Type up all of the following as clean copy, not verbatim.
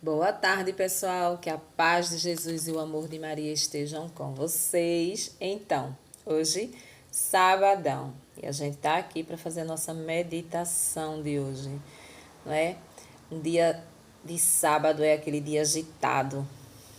Boa tarde, pessoal. Que a paz de Jesus e o amor de Maria estejam com vocês. Então, hoje, sabadão, e a gente tá aqui para fazer a nossa meditação de hoje, não é? Um dia de sábado é aquele dia agitado,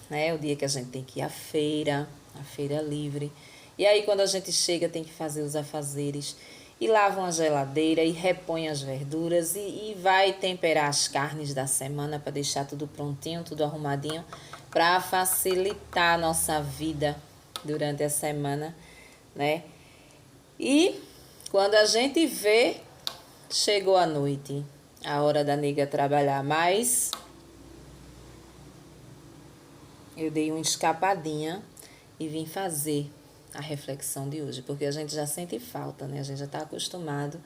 né? O dia que a gente tem que ir à feira, a feira livre. E aí, quando a gente chega, tem que fazer os afazeres e lavam a geladeira e repõe as verduras e vai temperar as carnes da semana para deixar tudo prontinho, tudo arrumadinho, para facilitar a nossa vida durante a semana, né? E quando a gente vê, chegou a noite, a hora da nega trabalhar, mas eu dei uma escapadinha e vim fazer a reflexão de hoje, porque a gente já sente falta, né? A gente já está acostumado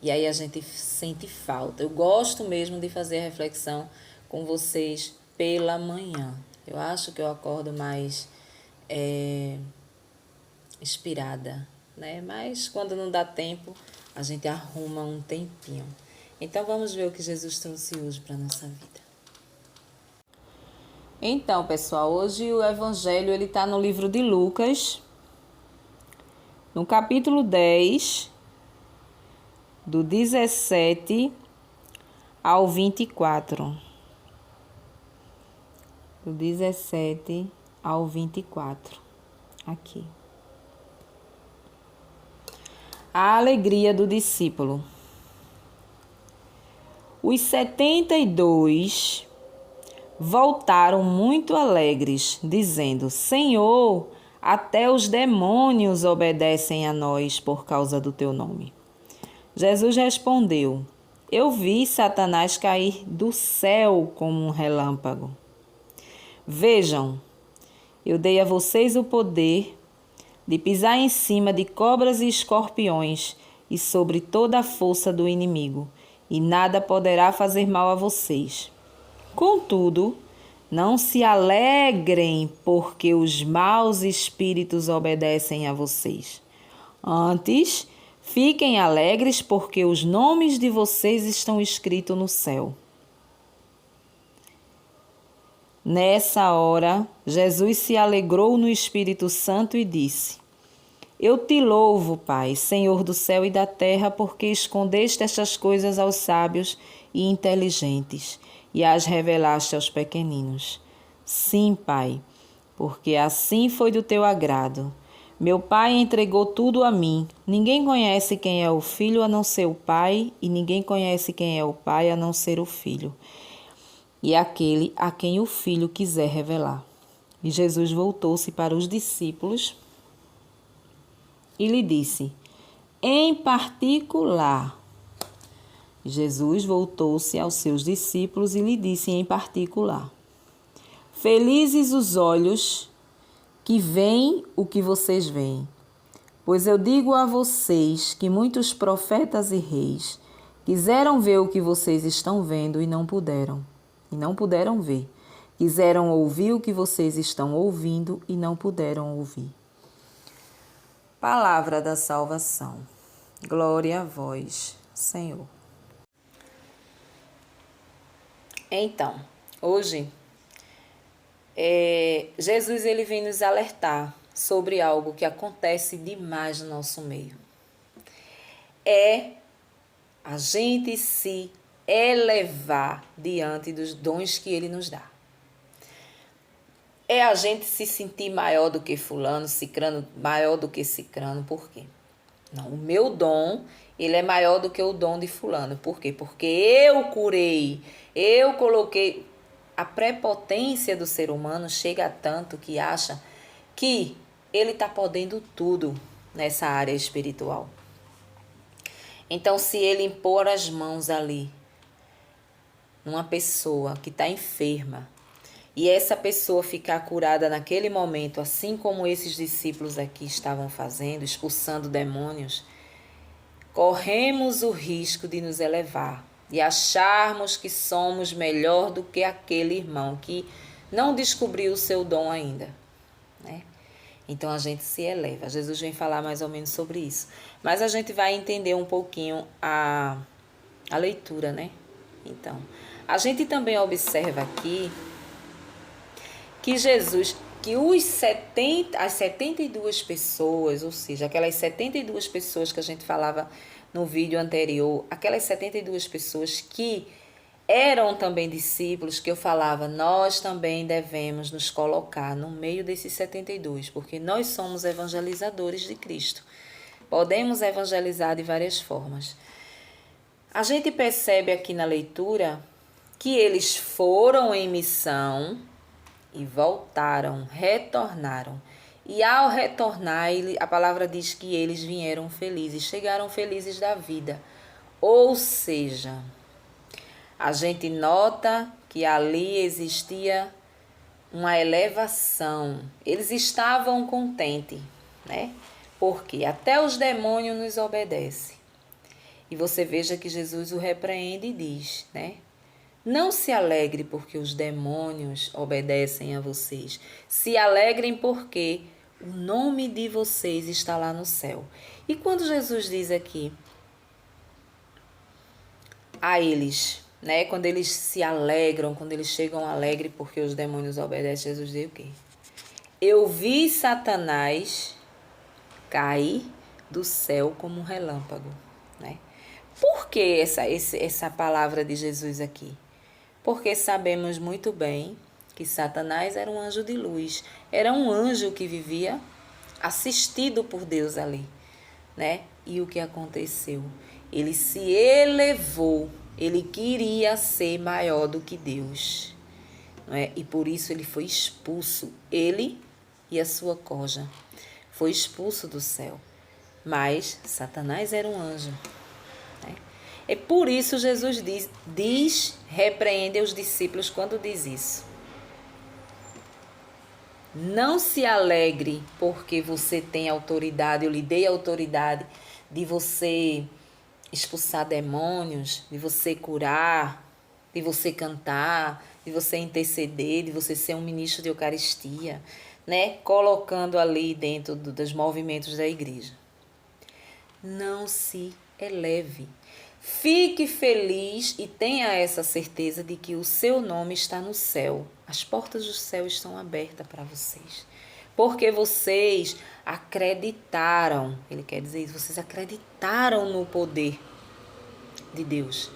e aí a gente sente falta. Eu gosto mesmo de fazer a reflexão com vocês pela manhã. Eu acho que eu acordo mais inspirada, né? Mas quando não dá tempo, a gente arruma um tempinho. Então vamos ver o que Jesus trouxe hoje para nossa vida. Então, pessoal, hoje o evangelho ele está no livro de Lucas, no capítulo 10, do 17 ao 24. Do 17 ao 24. Aqui. A alegria do discípulo. Os 72 voltaram muito alegres, dizendo: Senhor, até os demônios obedecem a nós por causa do teu nome. Jesus respondeu: Eu vi Satanás cair do céu como um relâmpago. Vejam, eu dei a vocês o poder de pisar em cima de cobras e escorpiões e sobre toda a força do inimigo, e nada poderá fazer mal a vocês. Contudo, não se alegrem porque os maus espíritos obedecem a vocês. Antes, fiquem alegres porque os nomes de vocês estão escritos no céu. Nessa hora, Jesus se alegrou no Espírito Santo e disse: Eu te louvo, Pai, Senhor do céu e da terra, porque escondeste estas coisas aos sábios e inteligentes e as revelaste aos pequeninos. Sim, Pai, porque assim foi do teu agrado. Meu Pai entregou tudo a mim. Ninguém conhece quem é o Filho a não ser o Pai, e ninguém conhece quem é o Pai a não ser o Filho, e aquele a quem o Filho quiser revelar. E Jesus voltou-se para os discípulos e lhe disse, em particular, Jesus voltou-se aos seus discípulos e lhe disse em particular, felizes os olhos que veem o que vocês veem, pois eu digo a vocês que muitos profetas e reis quiseram ver o que vocês estão vendo e não puderam ver. Quiseram ouvir o que vocês estão ouvindo e não puderam ouvir. Palavra da salvação. Glória a vós, Senhor. Então, hoje, Jesus ele vem nos alertar sobre algo que acontece demais no nosso meio. É a gente se elevar diante dos dons que ele nos dá. É a gente se sentir maior do que fulano, cicrano, maior do que cicrano. Por quê? Não, o meu dom, ele é maior do que o dom de fulano. Por quê? Porque eu curei, eu coloquei. A prepotência do ser humano chega a tanto que acha que ele está podendo tudo nessa área espiritual. Então, se ele impor as mãos ali, numa pessoa que está enferma, e essa pessoa ficar curada naquele momento, assim como esses discípulos aqui estavam fazendo, expulsando demônios, corremos o risco de nos elevar e acharmos que somos melhor do que aquele irmão que não descobriu o seu dom ainda, né? Então a gente se eleva. Jesus vem falar mais ou menos sobre isso. Mas a gente vai entender um pouquinho a leitura, né? Então, A gente também observa aqui que Jesus, que as 72 pessoas, ou seja, aquelas 72 pessoas que a gente falava no vídeo anterior, aquelas 72 pessoas que eram também discípulos, que eu falava, nós também devemos nos colocar no meio desses 72, porque nós somos evangelizadores de Cristo. Podemos evangelizar de várias formas. A gente percebe aqui na leitura que eles foram em missão e voltaram, retornaram. E ao retornar, a palavra diz que eles vieram felizes, chegaram felizes da vida. Ou seja, a gente nota que ali existia uma elevação. Eles estavam contentes, né? Porque até os demônios nos obedecem. E você veja que Jesus o repreende e diz, né? Não se alegre porque os demônios obedecem a vocês. Se alegrem porque o nome de vocês está lá no céu. E quando Jesus diz aqui a eles, né? Quando eles se alegram, quando eles chegam alegres porque os demônios obedecem, Jesus diz o quê? Eu vi Satanás cair do céu como um relâmpago, né? Por que essa palavra de Jesus aqui? Porque sabemos muito bem que Satanás era um anjo de luz, era um anjo que vivia assistido por Deus ali, né? E o que aconteceu? Ele se elevou, ele queria ser maior do que Deus, não é? E por isso ele foi expulso, ele e a sua corja, foi expulso do céu. Mas Satanás era um anjo. É por isso Jesus repreende os discípulos quando diz isso. Não se alegre porque você tem autoridade, eu lhe dei a autoridade de você expulsar demônios, de você curar, de você cantar, de você interceder, de você ser um ministro de Eucaristia, né? Colocando ali dentro dos movimentos da igreja. Não se eleve. Fique feliz e tenha essa certeza de que o seu nome está no céu. As portas do céu estão abertas para vocês. Porque vocês acreditaram, ele quer dizer isso, vocês acreditaram no poder de Deus,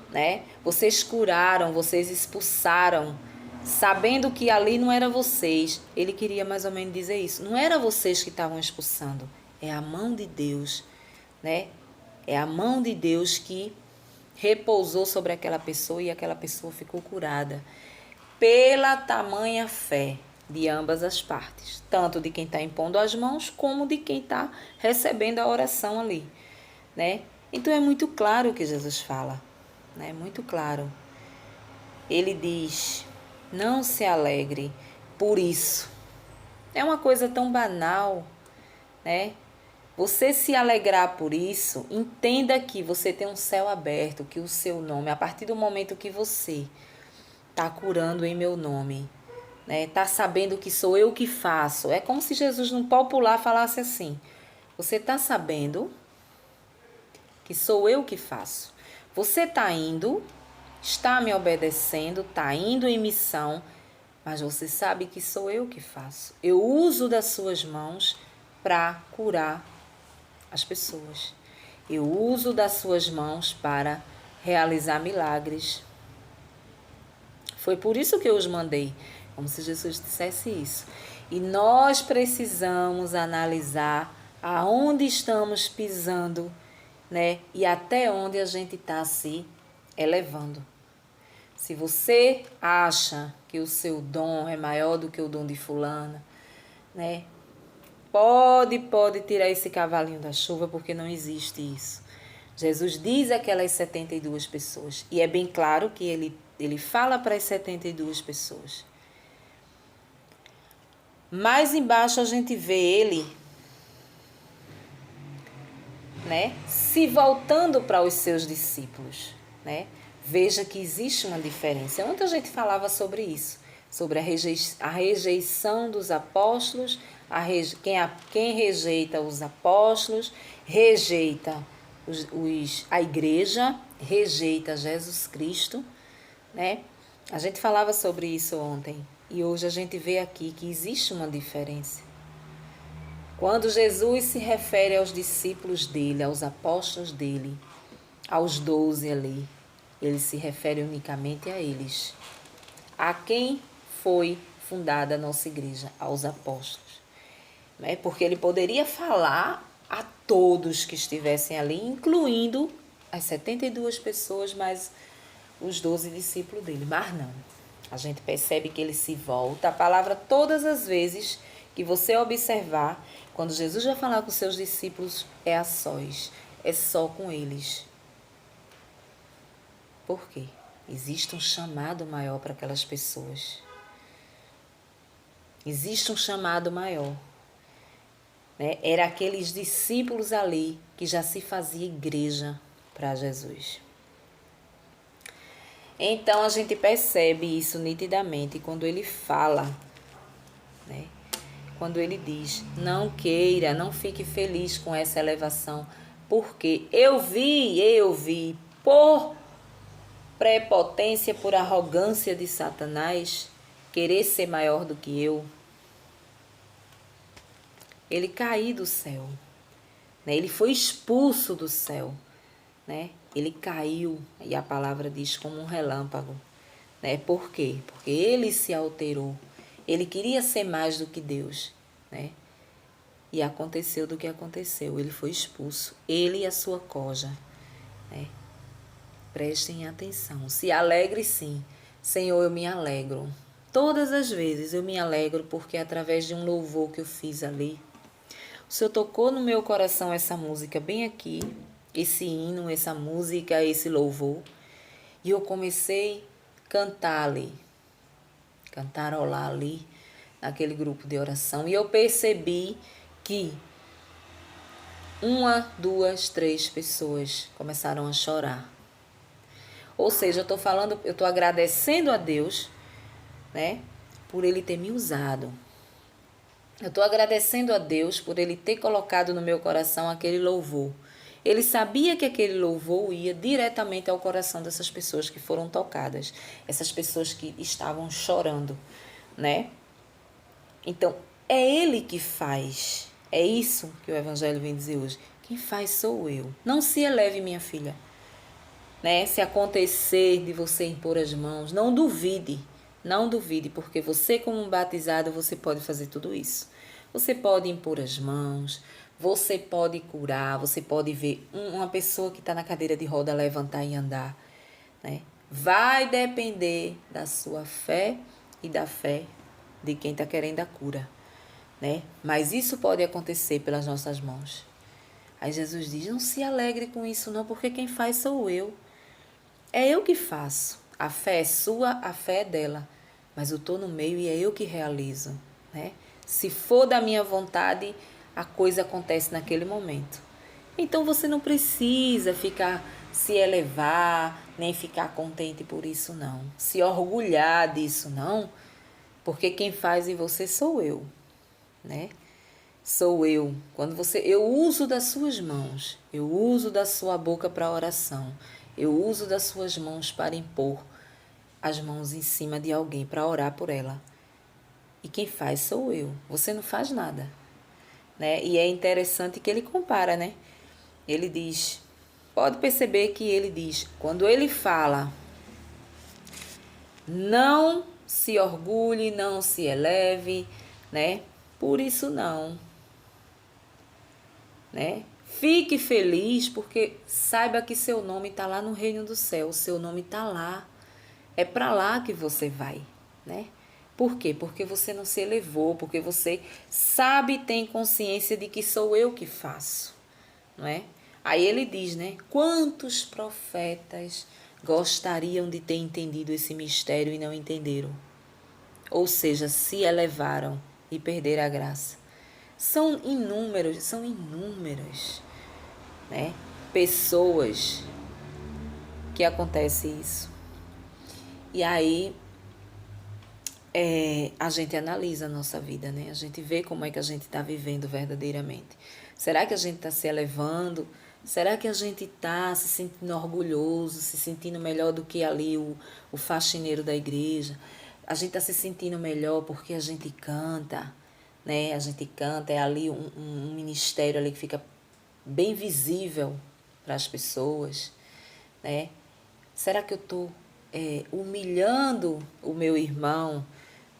né? Vocês curaram, vocês expulsaram, sabendo que ali não era vocês. Ele queria mais ou menos dizer isso. Não era vocês que estavam expulsando, é a mão de Deus, né? É a mão de Deus que repousou sobre aquela pessoa e aquela pessoa ficou curada pela tamanha fé de ambas as partes, tanto de quem está impondo as mãos como de quem está recebendo a oração ali, né? Então é muito claro o que Jesus fala, né? Muito claro. Ele diz, não se alegre por isso. É uma coisa tão banal, né? Você se alegrar por isso, entenda que você tem um céu aberto, que o seu nome, a partir do momento que você está curando em meu nome, né, está sabendo que sou eu que faço. É como se Jesus no popular falasse assim, você está sabendo que sou eu que faço. Você está indo, está me obedecendo, está indo em missão, mas você sabe que sou eu que faço. Eu uso das suas mãos para curar as pessoas. Eu uso das suas mãos para realizar milagres. Foi por isso que eu os mandei, como se Jesus dissesse isso. E nós precisamos analisar aonde estamos pisando, né? E até onde a gente está se elevando. Se você acha que o seu dom é maior do que o dom de fulana, né? Pode tirar esse cavalinho da chuva, porque não existe isso. Jesus diz aquelas 72 pessoas. E é bem claro que ele fala para as 72 pessoas. Mais embaixo a gente vê ele, né, se voltando para os seus discípulos, né? Veja que existe uma diferença. Ontem a gente falava sobre isso, sobre a rejeição dos apóstolos, quem rejeita os apóstolos, rejeita a igreja, rejeita Jesus Cristo, né? A gente falava sobre isso ontem e hoje a gente vê aqui que existe uma diferença. Quando Jesus se refere aos discípulos dele, aos apóstolos dele, aos 12 ali, ele se refere unicamente a eles. A quem foi fundada a nossa igreja? Aos apóstolos. Né? Porque ele poderia falar a todos que estivessem ali, incluindo as 72 pessoas, mais os 12 discípulos dele. Mas não. A gente percebe que ele se volta. A palavra, todas as vezes que você observar, quando Jesus vai falar com seus discípulos, é a sós. É só com eles. Por quê? Existe um chamado maior para aquelas pessoas. Existe um chamado maior. Né? Era aqueles discípulos ali que já se fazia igreja para Jesus. Então a gente percebe isso nitidamente quando ele fala, né? Quando ele diz, não queira, não fique feliz com essa elevação, porque eu vi, por prepotência, por arrogância de Satanás, querer ser maior do que eu. Ele caiu do céu, né? Ele foi expulso do céu, né? Ele caiu, e a palavra diz, como um relâmpago, né? Por quê? Porque ele se alterou. Ele queria ser mais do que Deus, né? E aconteceu do que aconteceu. Ele foi expulso. Ele e a sua coja, né? Prestem atenção. Se alegre sim. Senhor, eu me alegro. Todas as vezes eu me alegro porque através de um louvor que eu fiz ali, o Senhor tocou no meu coração essa música bem aqui, esse hino, essa música, esse louvor. E eu comecei a cantar ali, cantarolar ali, naquele grupo de oração. E eu percebi que 1, 2, 3 pessoas começaram a chorar. Ou seja, eu estou agradecendo a Deus, né, por Ele ter me usado. Eu estou agradecendo a Deus por Ele ter colocado no meu coração aquele louvor. Ele sabia que aquele louvor ia diretamente ao coração dessas pessoas que foram tocadas, essas pessoas que estavam chorando, né? Então, é Ele que faz. É isso que o Evangelho vem dizer hoje. Quem faz sou eu. Não se eleve, minha filha. Né? Se acontecer de você impor as mãos, não duvide. Não duvide, porque você, como um batizado, você pode fazer tudo isso. Você pode impor as mãos, você pode curar, você pode ver uma pessoa que está na cadeira de roda levantar e andar, né? Vai depender da sua fé e da fé de quem está querendo a cura, né? Mas isso pode acontecer pelas nossas mãos. Aí Jesus diz, não se alegre com isso não, porque quem faz sou eu. É eu que faço. A fé é sua, a fé é dela. Mas eu estou no meio e é eu que realizo, né? Se for da minha vontade, a coisa acontece naquele momento. Então você não precisa ficar se elevar, nem ficar contente por isso não. Se orgulhar disso não, porque quem faz em você sou eu, né? Sou eu. Eu uso das suas mãos, eu uso da sua boca para oração, eu uso das suas mãos para impor as mãos em cima de alguém, para orar por ela. E quem faz sou eu. Você não faz nada, né? E é interessante que ele compara, né? Ele diz, pode perceber que ele diz, quando ele fala, não se orgulhe, não se eleve, né? Por isso não, né? Fique feliz porque saiba que seu nome está lá no reino do céu, o seu nome está lá. É para lá que você vai, né? Por quê? Porque você não se elevou, porque você sabe e tem consciência de que sou eu que faço, não é? Aí ele diz, né? Quantos profetas gostariam de ter entendido esse mistério e não entenderam? Ou seja, se elevaram e perderam a graça. São inúmeras, né? Pessoas que acontece isso. E aí a gente analisa a nossa vida, né? A gente vê como é que a gente está vivendo verdadeiramente. Será que a gente está se elevando? Será que a gente está se sentindo orgulhoso, se sentindo melhor do que ali o faxineiro da igreja? A gente está se sentindo melhor porque a gente canta, né? A gente canta, é ali um ministério ali que fica bem visível para as pessoas, né? Será que eu estou humilhando o meu irmão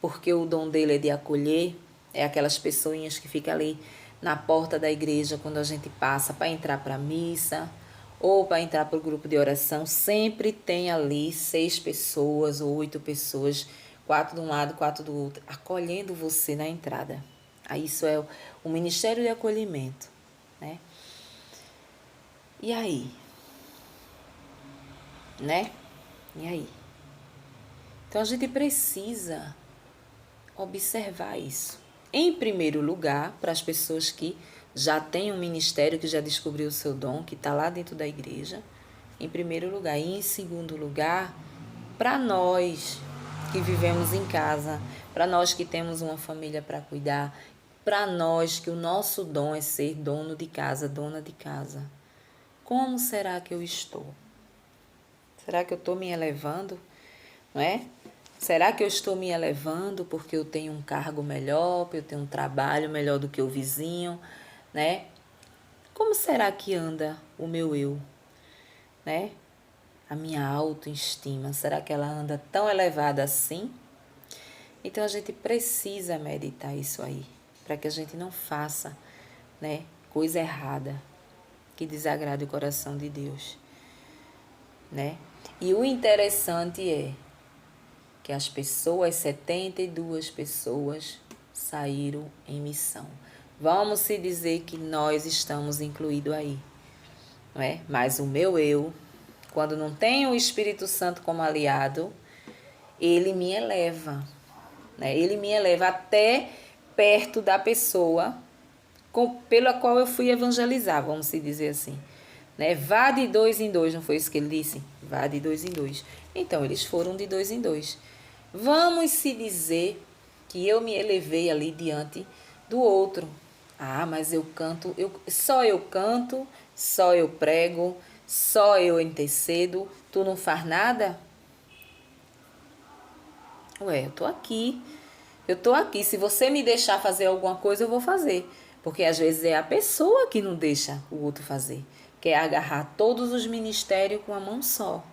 porque o dom dele é de acolher? É aquelas pessoinhas que ficam ali na porta da igreja quando a gente passa para entrar para a missa ou para entrar para o grupo de oração. Sempre tem ali 6 pessoas ou 8 pessoas, 4 de um lado, 4 do outro, acolhendo você na entrada. Aí isso é o ministério de acolhimento, né? E aí? Né? E aí? Então a gente precisa observar isso. Em primeiro lugar, para as pessoas que já têm um ministério, que já descobriu o seu dom, que está lá dentro da igreja, em primeiro lugar. E em segundo lugar, para nós que vivemos em casa, para nós que temos uma família para cuidar, para nós que o nosso dom é ser dono de casa, dona de casa. Como será que eu estou? Será que eu estou me elevando? Não é? Será que eu estou me elevando porque eu tenho um cargo melhor, porque eu tenho um trabalho melhor do que o vizinho, né? Como será que anda o meu eu, né? A minha autoestima, será que ela anda tão elevada assim? Então a gente precisa meditar isso aí, para que a gente não faça, né, coisa errada que desagrade o coração de Deus, né? E o interessante é que as pessoas, 72 pessoas, saíram em missão. Vamos se dizer que nós estamos incluídos aí, não é? Mas o meu eu, quando não tem o Espírito Santo como aliado, ele me eleva, né? Ele me eleva até perto da pessoa pela qual eu fui evangelizar, vamos se dizer assim, né? Vá de 2 em 2, não foi isso que ele disse? Vá de 2 em 2. Então, eles foram de 2 em 2. Vamos se dizer que eu me elevei ali diante do outro. Ah, mas eu canto, só eu canto, só eu prego, só eu intercedo, tu não faz nada? Ué, eu tô aqui, se você me deixar fazer alguma coisa, eu vou fazer. Porque às vezes é a pessoa que não deixa o outro fazer. Quer agarrar todos os ministérios com a mão só,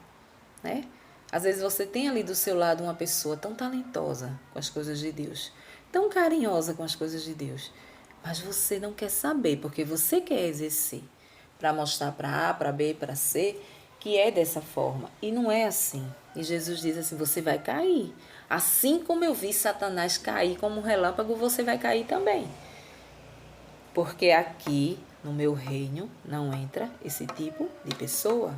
né? Às vezes você tem ali do seu lado uma pessoa tão talentosa com as coisas de Deus, tão carinhosa com as coisas de Deus, mas você não quer saber, porque você quer exercer para mostrar para A, para B, para C, que é dessa forma. E não é assim. E Jesus diz assim, você vai cair. Assim como eu vi Satanás cair como um relâmpago, você vai cair também. Porque aqui, no meu reino, não entra esse tipo de pessoa.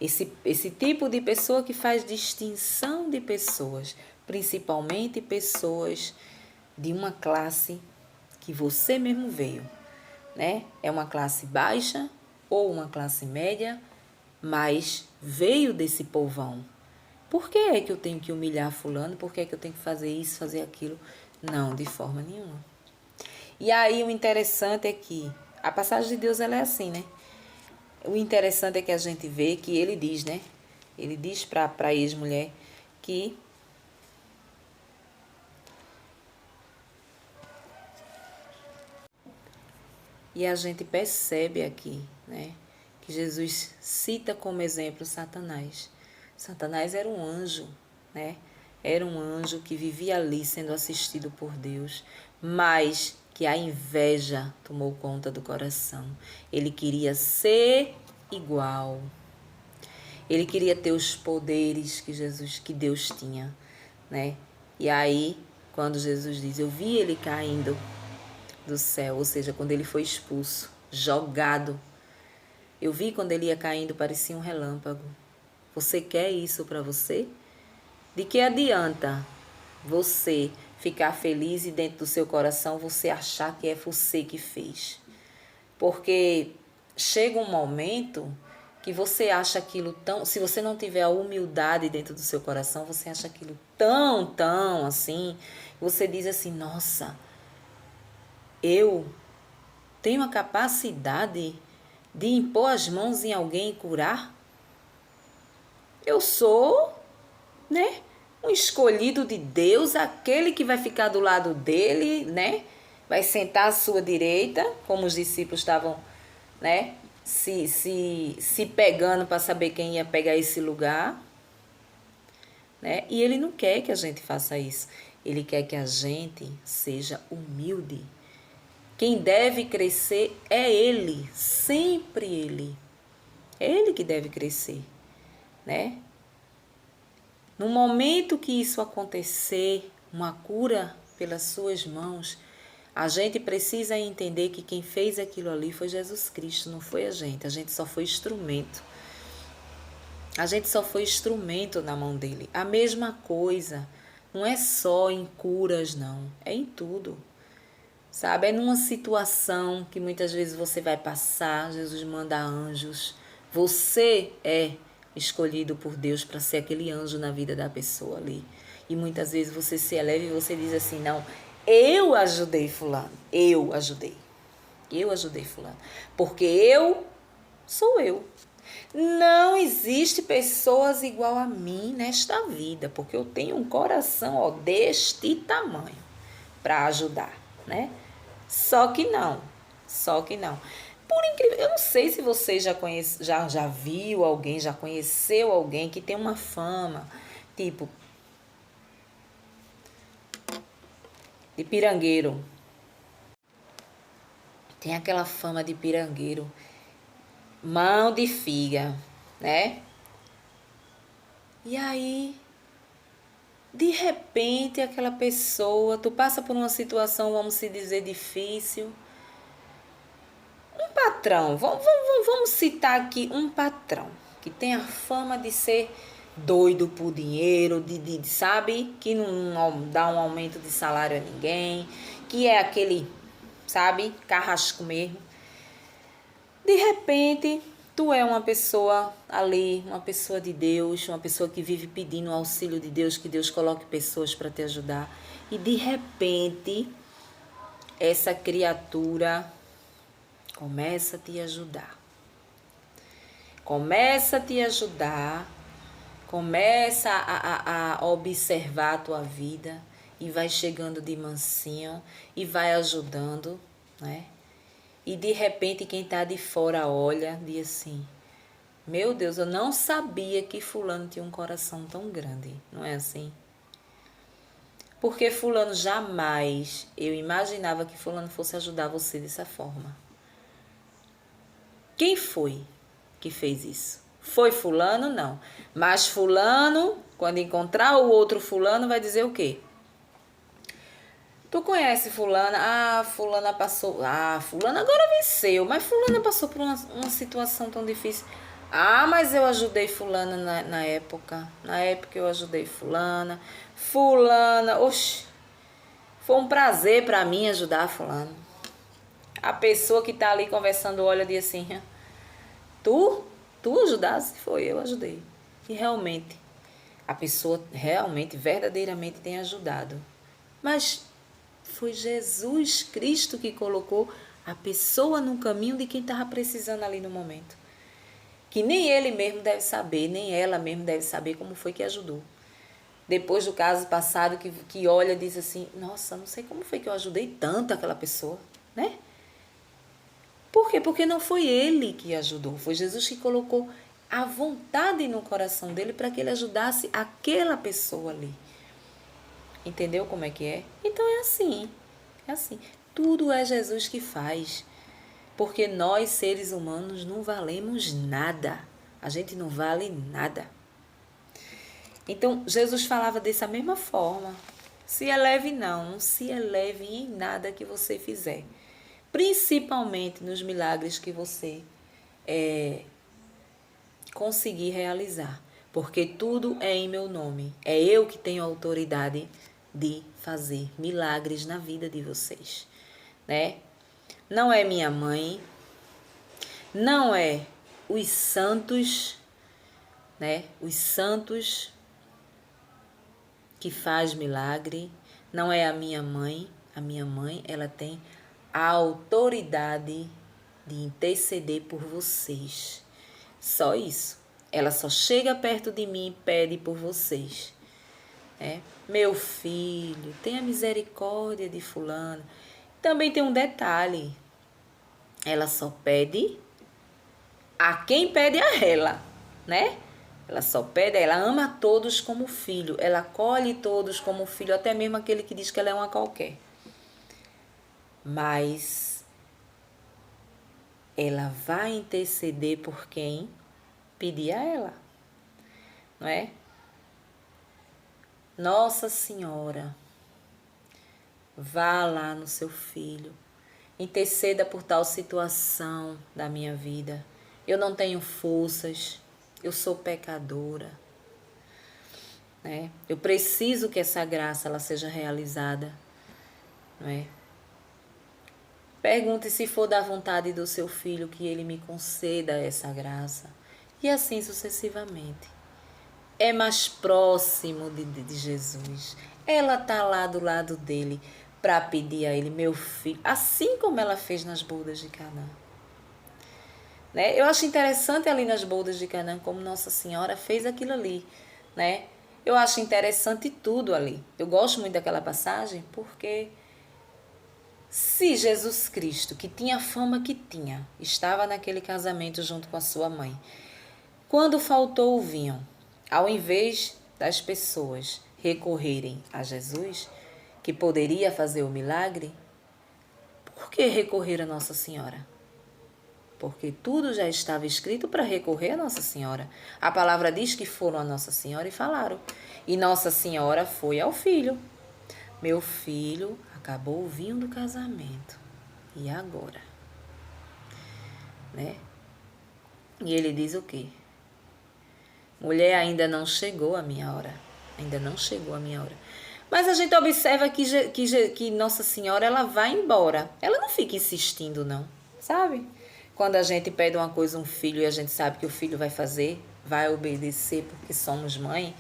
Esse tipo de pessoa que faz distinção de pessoas, principalmente pessoas de uma classe que você mesmo veio, né? É uma classe baixa ou uma classe média, mas veio desse povão. Por que é que eu tenho que humilhar fulano? Por que é que eu tenho que fazer isso, fazer aquilo? Não, de forma nenhuma. E aí o interessante é que a passagem de Deus ela é assim, né? O interessante é que a gente vê que ele diz, né? Ele diz para a ex-mulher que e a gente percebe aqui, né? Que Jesus cita como exemplo Satanás. Satanás era um anjo, né? Era um anjo que vivia ali sendo assistido por Deus, mas que a inveja tomou conta do coração. Ele queria ser igual. Ele queria ter os poderes que Deus tinha, né? E aí, quando Jesus diz, eu vi ele caindo do céu, ou seja, quando ele foi expulso, jogado. Eu vi quando ele ia caindo, parecia um relâmpago. Você quer isso para você? De que adianta você ficar feliz e dentro do seu coração você achar que é você que fez? Porque chega um momento que você acha aquilo tão... Se você não tiver a humildade dentro do seu coração, você acha aquilo tão assim, você diz assim, nossa, eu tenho a capacidade de impor as mãos em alguém e curar? Eu sou, né, um escolhido de Deus, aquele que vai ficar do lado dele, né? Vai sentar à sua direita, como os discípulos estavam, né, se pegando para saber quem ia pegar esse lugar, né? E ele não quer que a gente faça isso. Ele quer que a gente seja humilde. Quem deve crescer é ele, sempre ele. É ele que deve crescer, né? No momento que isso acontecer, uma cura pelas suas mãos, a gente precisa entender que quem fez aquilo ali foi Jesus Cristo, não foi a gente só foi instrumento. A gente só foi instrumento na mão dele. A mesma coisa, não é só em curas, não, é em tudo. Sabe, é numa situação que muitas vezes você vai passar, Jesus manda anjos. Você é escolhido por Deus para ser aquele anjo na vida da pessoa ali. E muitas vezes você se eleva e você diz assim, não, eu ajudei fulano, eu ajudei fulano, porque eu sou eu. Não existe pessoas igual a mim nesta vida, porque eu tenho um coração, ó, deste tamanho para ajudar, né? Só que não. Por incrível, eu não sei se você já viu alguém, já conheceu alguém que tem uma fama, tipo, de pirangueiro. Tem aquela fama de pirangueiro, mão de figa, né? E aí, de repente, aquela pessoa, tu passa por uma situação, vamos se dizer, difícil. Um patrão, vamos citar aqui um patrão que tem a fama de ser doido por dinheiro, sabe? Que não dá um aumento de salário a ninguém, que é aquele, sabe, carrasco mesmo. De repente, tu é uma pessoa ali, uma pessoa de Deus, uma pessoa que vive pedindo o auxílio de Deus, que Deus coloque pessoas para te ajudar. E de repente, essa criatura começa a te ajudar. Começa a te ajudar, começa a observar a tua vida e vai chegando de mansinho e vai ajudando, né? E de repente quem está de fora olha, diz assim, meu Deus, eu não sabia que fulano tinha um coração tão grande, não é assim? Porque fulano jamais, eu imaginava que fulano fosse ajudar você dessa forma. Quem foi que fez isso? Foi fulano? Não. Mas fulano, quando encontrar o outro fulano, vai dizer o quê? Tu conhece fulana? Ah, fulana passou... Ah, fulana agora venceu, mas fulana passou por uma situação tão difícil. Ah, mas eu ajudei fulana na época. Na época eu ajudei fulana. Fulana, oxe, foi um prazer pra mim ajudar fulano. A pessoa que tá ali conversando olha e diz assim, tu ajudaste? Foi, eu ajudei. E realmente, a pessoa realmente, verdadeiramente tem ajudado. Mas foi Jesus Cristo que colocou a pessoa no caminho de quem estava precisando ali no momento. Que nem ele mesmo deve saber, nem ela mesmo deve saber como foi que ajudou. Depois do caso passado, que olha e diz assim, nossa, não sei como foi que eu ajudei tanto aquela pessoa, né? Por quê? Porque não foi ele que ajudou, foi Jesus que colocou a vontade no coração dele para que ele ajudasse aquela pessoa ali. Entendeu como é que é? Então é assim, é assim. Tudo é Jesus que faz, porque nós, seres humanos, não valemos nada. A gente não vale nada. Então, Jesus falava dessa mesma forma. Se eleve não se eleve em nada que você fizer. Principalmente nos milagres que você conseguir realizar. Porque tudo é em meu nome. É eu que tenho autoridade de fazer milagres na vida de vocês, né? Não é minha mãe, não é os santos, né? Os santos que faz milagre, não é a minha mãe. A minha mãe, ela tem a autoridade de interceder por vocês. Só isso. Ela só chega perto de mim e pede por vocês. Meu filho, tenha misericórdia de fulano. Também tem um detalhe. Ela só pede a quem pede a ela, né? Ela só pede, ela ama todos como filho. Ela acolhe todos como filho, até mesmo aquele que diz que ela é uma qualquer. Mas ela vai interceder por quem pedir a ela, não é? Nossa Senhora, vá lá no seu filho, interceda por tal situação da minha vida. Eu não tenho forças, eu sou pecadora, né? Eu preciso que essa graça ela seja realizada, não é? Pergunte se for da vontade do seu filho que ele me conceda essa graça. E assim sucessivamente. É mais próximo de Jesus. Ela está lá do lado dele para pedir a ele, meu filho, assim como ela fez nas bodas de Canaã. Né? Eu acho interessante ali nas bodas de Canaã como Nossa Senhora fez aquilo ali, né? Eu acho interessante tudo ali. Eu gosto muito daquela passagem porque se Jesus Cristo, que tinha a fama que tinha, estava naquele casamento junto com a sua mãe, quando faltou o vinho, ao invés das pessoas recorrerem a Jesus, que poderia fazer o milagre, por que recorrer a Nossa Senhora? Porque tudo já estava escrito para recorrer a Nossa Senhora. A palavra diz que foram a Nossa Senhora e falaram. E Nossa Senhora foi ao filho. Meu filho, acabou o vinho do casamento. E agora? Né? E ele diz o quê? Mulher, ainda não chegou a minha hora. Ainda não chegou a minha hora. Mas a gente observa que Nossa Senhora, ela vai embora. Ela não fica insistindo, não. Sabe? Quando a gente pede uma coisa a um filho e a gente sabe que o filho vai fazer, vai obedecer porque somos mãe.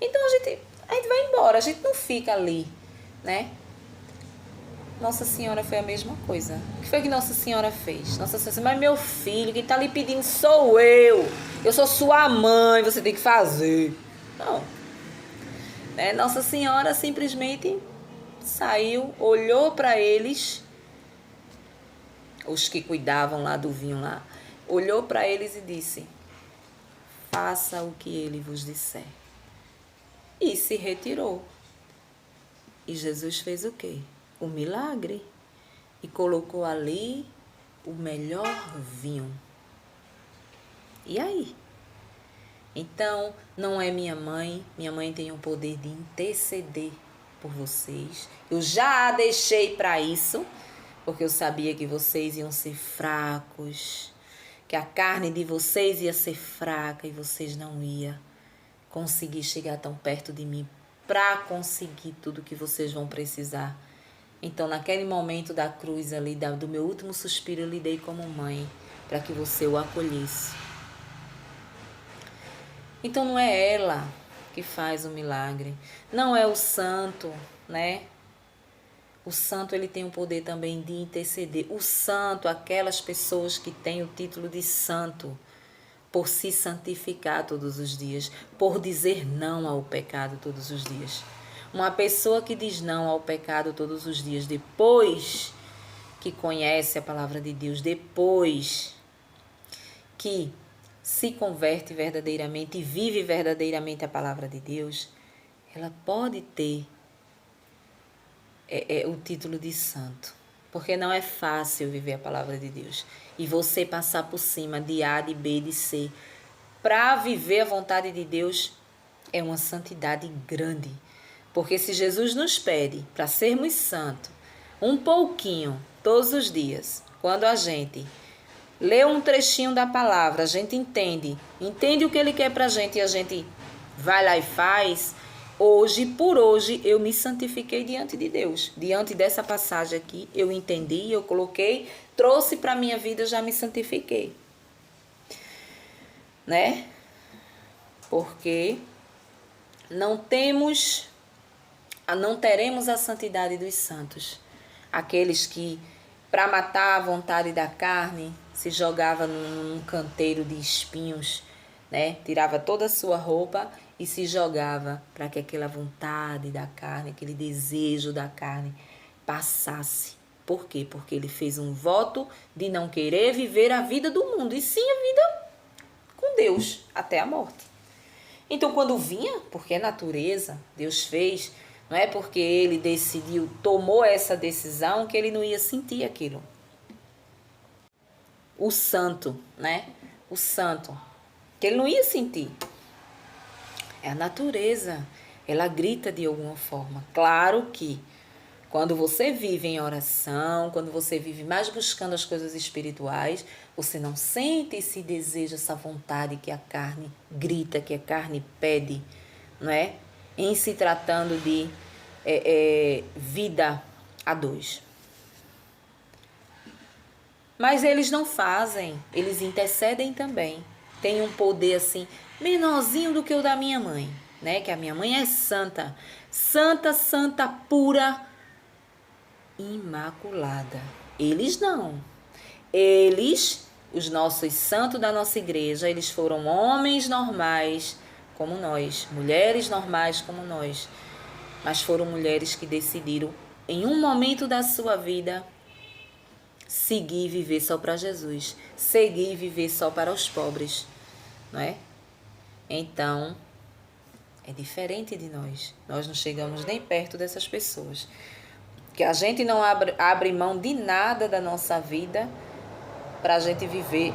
Então a gente vai embora. A gente não fica ali, né? Nossa Senhora foi a mesma coisa. O que foi que Nossa Senhora fez? Nossa Senhora, mas meu filho, quem está lhe pedindo sou eu. Eu sou sua mãe, você tem que fazer. Não. Né? Nossa Senhora simplesmente saiu, olhou para eles, os que cuidavam lá do vinho lá, olhou para eles e disse: faça o que ele vos disser. E se retirou. E Jesus fez o quê? O milagre. E colocou ali o melhor vinho. E aí? Então, não é minha mãe tem o poder de interceder por vocês. Eu já a deixei para isso, porque eu sabia que vocês iam ser fracos, que a carne de vocês ia ser fraca e vocês não iam conseguir chegar tão perto de mim para conseguir tudo que vocês vão precisar. Então, naquele momento da cruz ali, do meu último suspiro, eu lhe dei como mãe para que você o acolhesse. Então, não é ela que faz o milagre, não é o santo, né? O santo, ele tem o poder também de interceder. O santo, aquelas pessoas que têm o título de santo, por se santificar todos os dias, por dizer não ao pecado todos os dias. Uma pessoa que diz não ao pecado todos os dias, depois que conhece a palavra de Deus, depois que se converte verdadeiramente e vive verdadeiramente a palavra de Deus, ela pode ter o título de santo. Porque não é fácil viver a palavra de Deus. E você passar por cima de A, de B, de C. Para viver a vontade de Deus é uma santidade grande. Porque se Jesus nos pede para sermos santos, um pouquinho, todos os dias, quando a gente lê um trechinho da palavra, a gente entende o que ele quer para a gente e a gente vai lá e faz. Hoje, por hoje, eu me santifiquei diante de Deus. Diante dessa passagem aqui, eu entendi, eu coloquei, trouxe para a minha vida, eu já me santifiquei. Né? Porque não teremos a santidade dos santos. Aqueles que para matar a vontade da carne, se jogava num canteiro de espinhos, né? Tirava toda a sua roupa e se jogava para que aquela vontade da carne, aquele desejo da carne passasse. Por quê? Porque ele fez um voto de não querer viver a vida do mundo, e sim a vida com Deus, até a morte. Então, quando vinha, porque é natureza, Deus fez, não é porque ele decidiu, tomou essa decisão, que ele não ia sentir aquilo. O santo, né? O santo, que ele não ia sentir. É a natureza, ela grita de alguma forma. Claro que quando você vive em oração, quando você vive mais buscando as coisas espirituais, você não sente esse desejo, essa vontade que a carne grita, que a carne pede, não é? Em se tratando de vida a dois. Mas eles não fazem, eles intercedem também. Tem um poder assim, menorzinho do que o da minha mãe, né? Que a minha mãe é santa, santa, santa, pura, imaculada. Eles não. Eles, os nossos santos da nossa igreja, eles foram homens normais como nós, mulheres normais como nós, mas foram mulheres que decidiram, em um momento da sua vida, seguir e viver só para Jesus, seguir e viver só para os pobres, não é? Então, é diferente de nós. Nós não chegamos nem perto dessas pessoas. Que a gente não abre mão de nada da nossa vida para a gente viver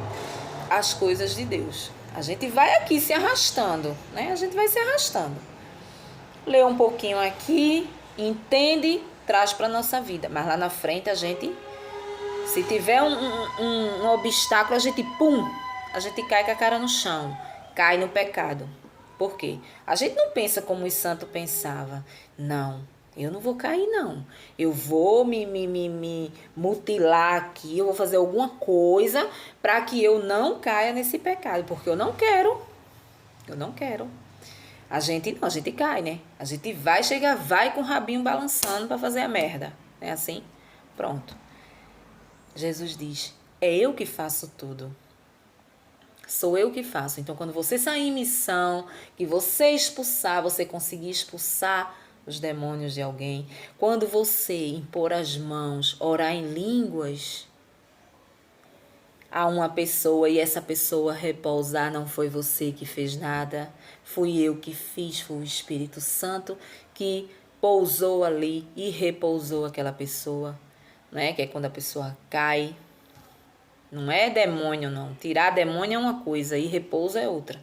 as coisas de Deus. A gente vai aqui se arrastando, né? A gente vai se arrastando. Lê um pouquinho aqui, entende, traz para a nossa vida. Mas lá na frente a gente, se tiver um obstáculo, a gente cai com a cara no chão, cai no pecado. Por quê? A gente não pensa como os santos pensavam. Não. Eu não vou cair, não. Eu vou me mutilar aqui, eu vou fazer alguma coisa para que eu não caia nesse pecado, porque eu não quero. Eu não quero. A gente cai, né? A gente vai com o rabinho balançando para fazer a merda. Não é assim? Pronto. Jesus diz, é eu que faço tudo. Sou eu que faço. Então, quando você sair em missão, que você expulsar, você conseguir expulsar os demônios de alguém, quando você impor as mãos, orar em línguas a uma pessoa e essa pessoa repousar, não foi você que fez nada, fui eu que fiz, foi o Espírito Santo que pousou ali e repousou aquela pessoa, né? Que é quando a pessoa cai. Não é demônio, não. Tirar demônio é uma coisa e repouso é outra,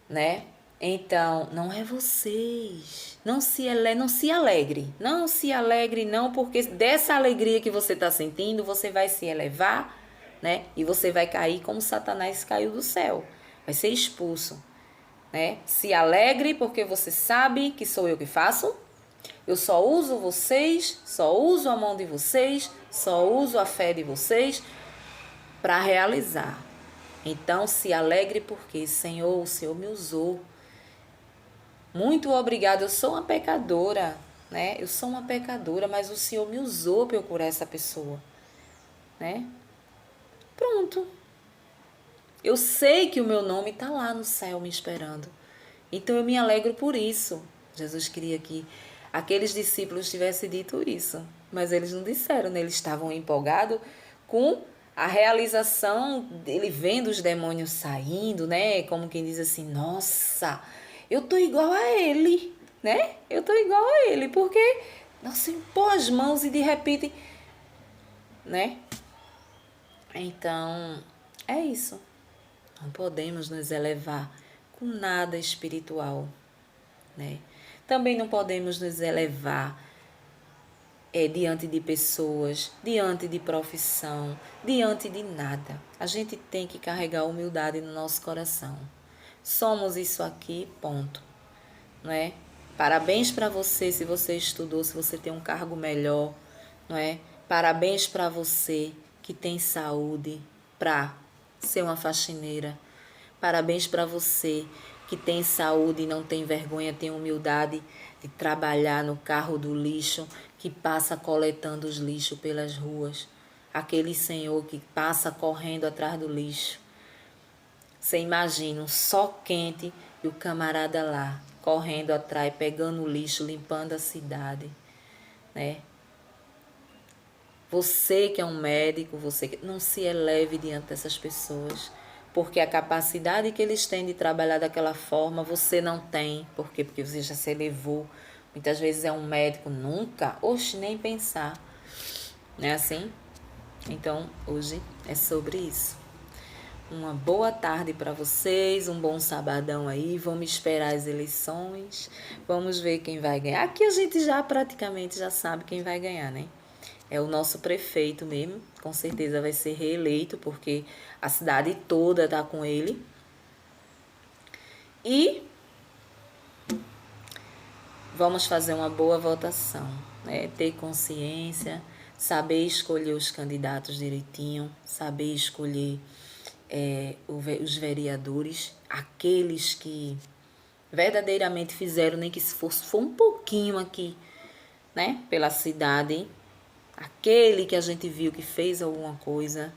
né? Então, não é vocês. Não se alegre. Não se alegre, não, porque dessa alegria que você está sentindo, você vai se elevar, né? E você vai cair como Satanás caiu do céu. Vai ser expulso, né? Se alegre porque você sabe que sou eu que faço. Eu só uso vocês, só uso a mão de vocês, só uso a fé de vocês para realizar. Então, se alegre porque, Senhor, o Senhor me usou. Muito obrigada, eu sou uma pecadora, né? Eu sou uma pecadora, mas o Senhor me usou para eu curar essa pessoa, né? Pronto. Eu sei que o meu nome está lá no céu me esperando. Então eu me alegro por isso. Jesus queria que aqueles discípulos tivessem dito isso, mas eles não disseram, né? Eles estavam empolgados com a realização dele vendo os demônios saindo, né? Como quem diz assim, nossa, eu tô igual a ele, né? Eu tô igual a ele, porque, nossa, impôs as mãos e de repente, né? Então, é isso. Não podemos nos elevar com nada espiritual, né? Também não podemos nos elevar diante de pessoas, diante de profissão, diante de nada. A gente tem que carregar humildade no nosso coração. Somos isso aqui, ponto. Não é? Parabéns para você se você estudou, se você tem um cargo melhor, não é? Parabéns para você que tem saúde para ser uma faxineira. Parabéns para você que tem saúde e não tem vergonha, tem humildade de trabalhar no carro do lixo que passa coletando os lixos pelas ruas. Aquele senhor que passa correndo atrás do lixo. Você imagina um sol quente e o camarada lá, correndo atrás, pegando o lixo, limpando a cidade, né? Você que é um médico, você que não se eleve diante dessas pessoas, porque a capacidade que eles têm de trabalhar daquela forma, você não tem. Por quê? Porque você já se elevou. Muitas vezes é um médico, nunca, oxe, nem pensar. Não é assim? Então, hoje é sobre isso. Uma boa tarde para vocês, um bom sabadão aí. Vamos esperar as eleições, vamos ver quem vai ganhar. Aqui a gente já praticamente já sabe quem vai ganhar, né? É o nosso prefeito mesmo, com certeza vai ser reeleito, porque a cidade toda tá com ele. E vamos fazer uma boa votação, né? Ter consciência, saber escolher os candidatos direitinho, saber escolher os vereadores, aqueles que verdadeiramente fizeram, nem que se for um pouquinho aqui, né? Pela cidade, aquele que a gente viu que fez alguma coisa,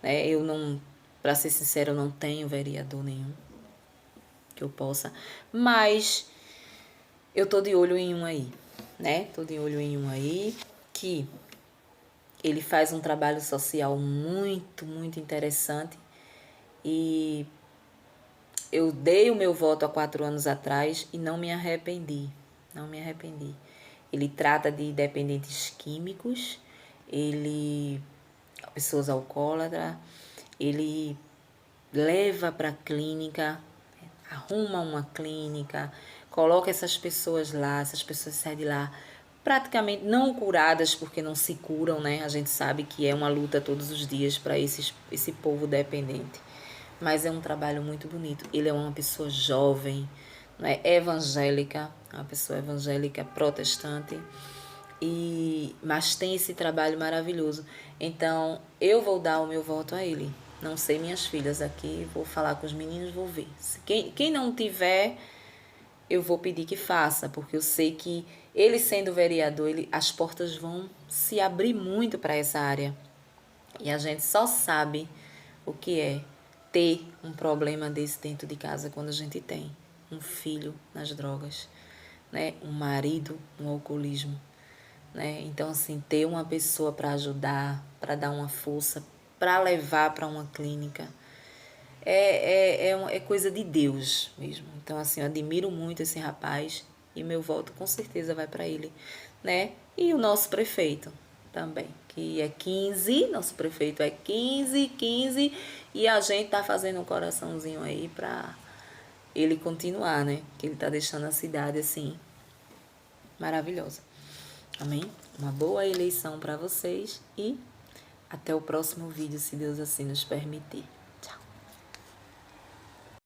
né? Eu não, para ser sincero, eu não tenho vereador nenhum que eu possa, mas eu tô de olho em um aí, né? Tô de olho em um aí que ele faz um trabalho social muito, muito interessante e eu dei o meu voto há 4 anos atrás e não me arrependi, não me arrependi. Ele trata de dependentes químicos, ele pessoas alcoólatras, ele leva para a clínica, arruma uma clínica, coloca essas pessoas lá, essas pessoas saem de lá praticamente não curadas, porque não se curam, né? A gente sabe que é uma luta todos os dias para esse povo dependente. Mas é um trabalho muito bonito. Ele é uma pessoa jovem, né? Evangélica, uma pessoa evangélica protestante, mas tem esse trabalho maravilhoso. Então, eu vou dar o meu voto a ele. Não sei minhas filhas aqui, vou falar com os meninos, vou ver. Quem não tiver, eu vou pedir que faça, porque eu sei que ele sendo vereador, as portas vão se abrir muito para essa área. E a gente só sabe o que é ter um problema desse dentro de casa quando a gente tem um filho nas drogas, né? Um marido no alcoolismo, né? Então, assim, ter uma pessoa para ajudar, para dar uma força, para levar para uma clínica, é coisa de Deus mesmo. Então, assim, eu admiro muito esse rapaz e meu voto com certeza vai para ele, né? E o nosso prefeito também, que é 15, nosso prefeito é 15, e a gente tá fazendo um coraçãozinho aí para ele continuar, né? Que ele tá deixando a cidade, assim, maravilhosa. Amém? Uma boa eleição para vocês e até o próximo vídeo, se Deus assim nos permitir.